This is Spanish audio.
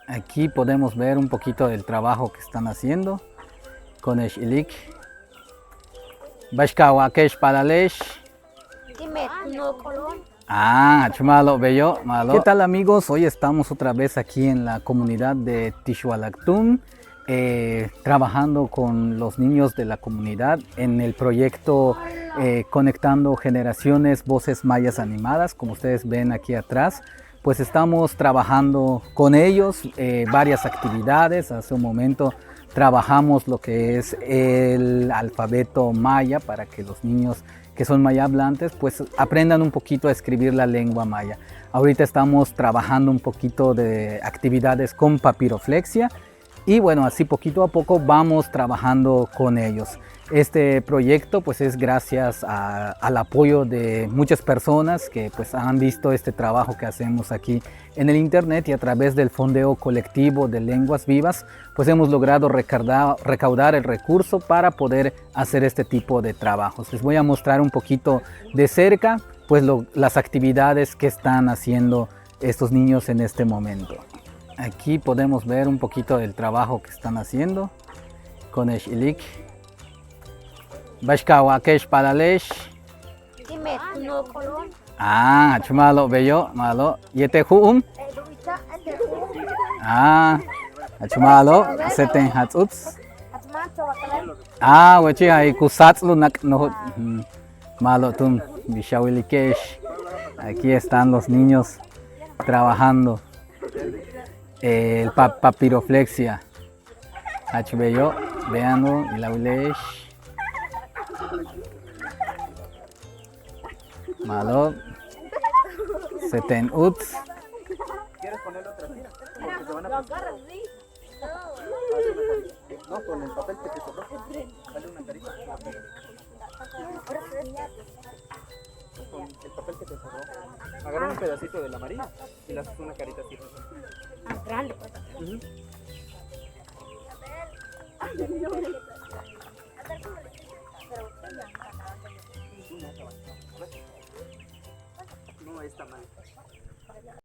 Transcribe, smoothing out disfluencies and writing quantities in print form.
Aquí podemos ver un poquito del trabajo que están haciendo con el ilik. Bashkawakesh palalesh. Dime, no colón. Chumalo, bello, malo. ¿Qué tal amigos? Hoy estamos otra vez aquí en la comunidad de Tishualactún, trabajando con los niños de la comunidad en el proyecto Conectando Generaciones Voces Mayas Animadas, como ustedes ven aquí atrás. Pues estamos trabajando con ellos varias actividades. Hace un momento trabajamos lo que es el alfabeto maya para que los niños que son maya hablantes pues aprendan un poquito a escribir la lengua maya. Ahorita estamos trabajando un poquito de actividades con papiroflexia y bueno, así poquito a poco vamos trabajando con ellos. Este proyecto pues es gracias al apoyo de muchas personas que pues han visto este trabajo que hacemos aquí en el internet, y a través del fondeo colectivo de Lenguas Vivas pues hemos logrado recaudar el recurso para poder hacer este tipo de trabajos. Les voy a mostrar un poquito de cerca pues las actividades que están haciendo estos niños en este momento. Aquí podemos ver un poquito del trabajo que están haciendo con el ilik. Bashkawakesh palalesh. Dime, no colón. Chumalo, bello, malo. Yete huum. Chumalo, seten hatsuts. Wechi hay kusatslu nak no. Malo tum, bishawilikesh. Aquí están los niños trabajando. El papiroflexia. Bello, veanlo, y la ulesh. Malo. Seten uts. ¿Quieres ponerlo otra tira? Porque se van a... No, con el papel que te sobró. Dale una carita. Con el papel que te sobró. Agarra un pedacito de la amarilla y le haces una carita así. Grande. No, está mal.